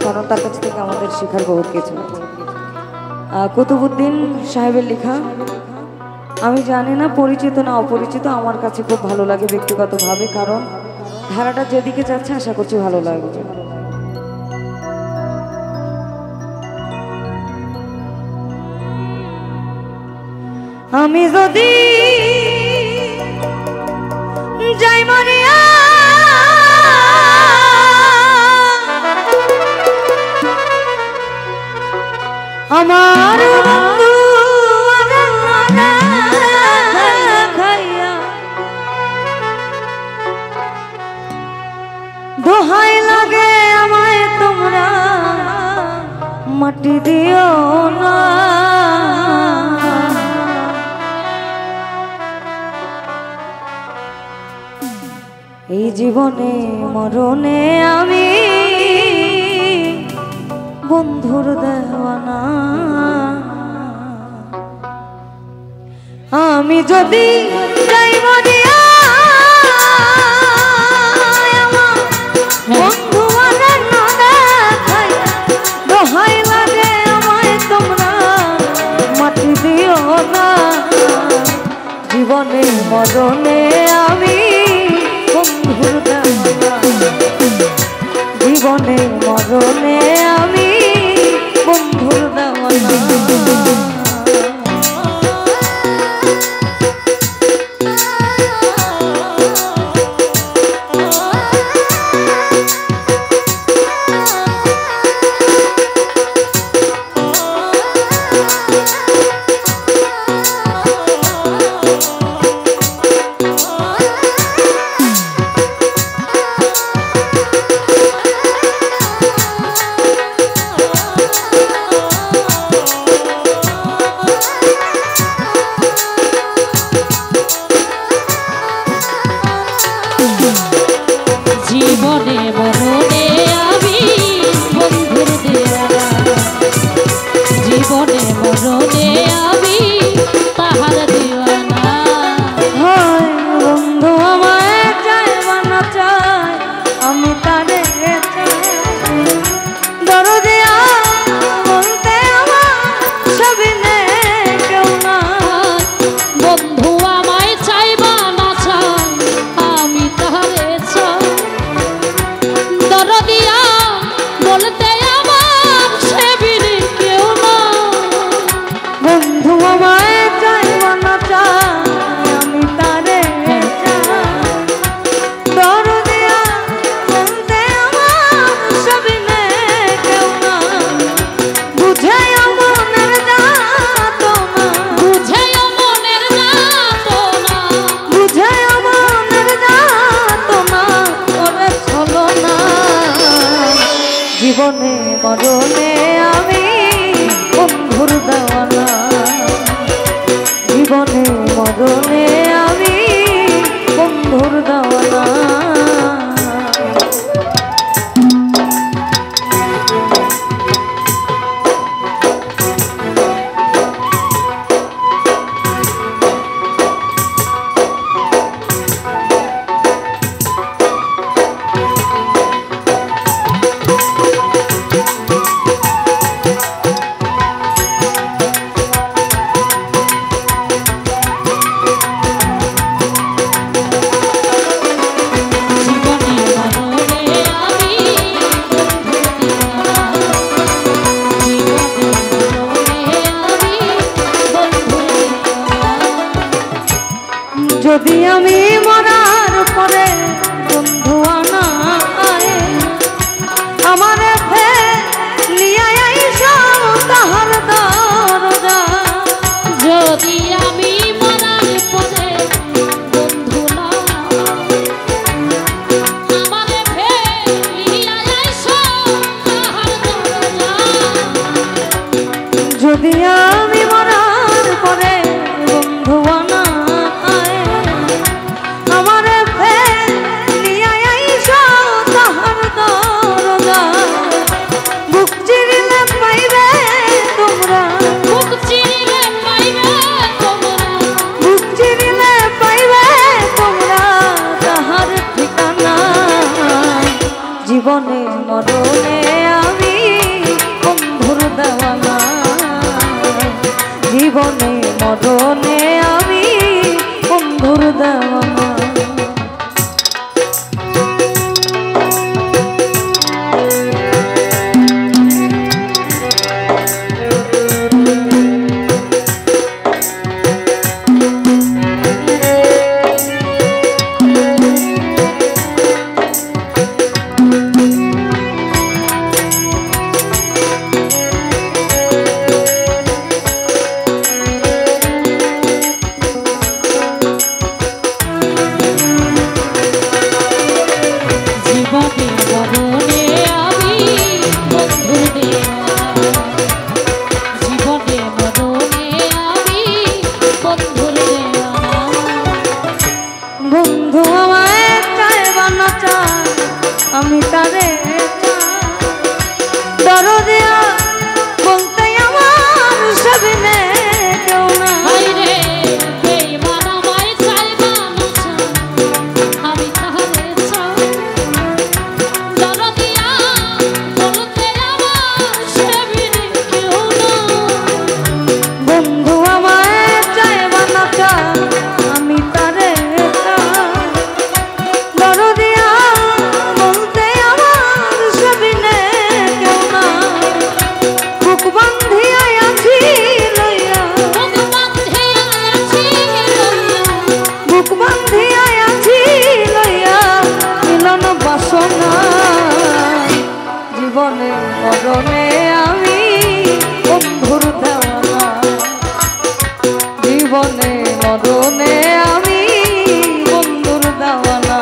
কারণ তার কাছ থেকে আমাদের শেখার বহুত কিছু। কুতুবউদ্দিন সাহেবের লেখা, আমি জানি না পরিচিত না অপরিচিত, আমার কাছে খুব ভালো লাগে ব্যক্তিগতভাবে, কারণ ধারাটা যেদিকে যাচ্ছে আশা করছি ভালো লাগবে। আমি যদি যাই মরিয়া আমার বন্ধু খাইয়া দোহাই লাগে আমায় তোমরা মাটি দিও না। এই জীবনে মরণে আমি বন্ধুর দেওয়ানা। আমি যদি যাই মরিয়া বন্ধু দেখাই দোহাই লাগে আমায় তোমরা মাটি দিও না। জীবনে মরণে আমি বন্ধুর দেওয়ানা, জীবনে মরণে আমি বন্ধুর দেওয়ানা। জীবনে মরণে আমি বন্ধুর দেওয়ানা, জীবনে মরণে আমি তাহার দেওয়ানা। বন্ধু আমায় চায় বানা চায়, আমি তারে দরদিয়া বলতে আমার সবই নে কেউ না। বন্ধু আমায় চাইবা না চাই আমি তাহারে চাই, দরদিয়া বলতে আমার সেবিনে কেউ না। বন্ধু আমায় চায় বানা চায়, আমি তারে দরদিয়া বলতে আমার সবই নে কেউ না। বুঝে মনের যাতনা, বুঝে মনের যাতনা, বুঝে মনের যাতনা ওরে চলো না। জীবনে মরণে আমি বন্ধুর দেওয়ানা, জীবনে মরণে আমি বন্ধুর দেওয়ানা। যদি আমি মরার পরে বন্ধু আনা আমার লিয়া আইসা তাহার দরজা। যদি আমি মরার পরে বন্ধু না আমার লিয়া আইসা তাহার দরজা। যদি আমি মরার পরে বন্ধু আনা আমার লিয়া আইসা তাহার দরজা। বুক চিরিলে পাইবে তোমরা, বুক চিরিলে পাইবে তোমরা, বুক চিরিলে পাইবে তোমরা তাহার ঠিকানা। জীবনে মরণে আমি মরণে আমি বন্ধুর দেওয়ানা, জীবনে মরণে আমি বন্ধুর দেওয়ানা।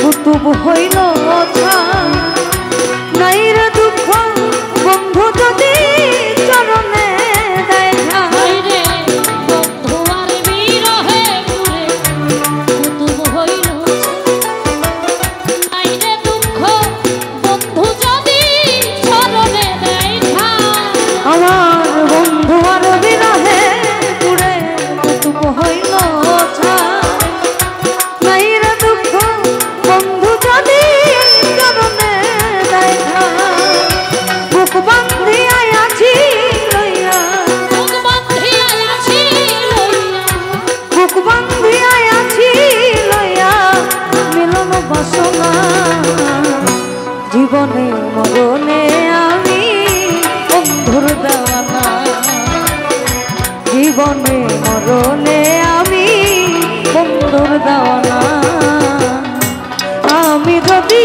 কুতুব হইল নাই রে দুঃখ বন্ধু যদি চরণে দেয় রে বন্ধু আর বিরহে পুরে কুতুব হইল নাই রে দুঃখ বন্ধু যদি চরণে দেয় আমার বন্ধু আর বিরহে পুরে কুতুব হইল নাই রে দুঃখ বন্ধু যদি চরণে দেয় বুক বান্ধিয়া আছি লইয়া, বুক বান্ধিয়া আছি লইয়া, বুক বান্ধিয়া আছি লইয়া মিলন বাসনা, জীবনে মরণে আমি বন্ধুর দেওয়ানা, জীবনে মরণে আমি বন্ধুর দেওয়ানা। আমি যদি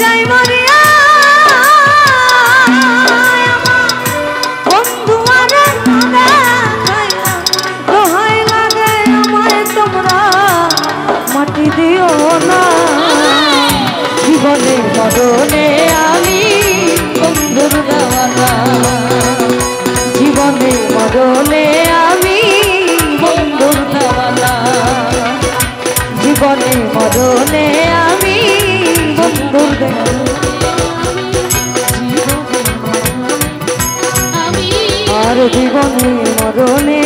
যাই মরিয়া বন্ধু আর দোহাই লাগে আমায় তোমরা মাটি দিও না, জীবনে মরণে আমি বন্ধুর দেওয়ানা, জীবনে মরণে আমি বন্ধুর দেওয়ানা, জীবনে মরণে আমি বন্ধুর দেওয়ানা। আমি আর জীবনে মরণে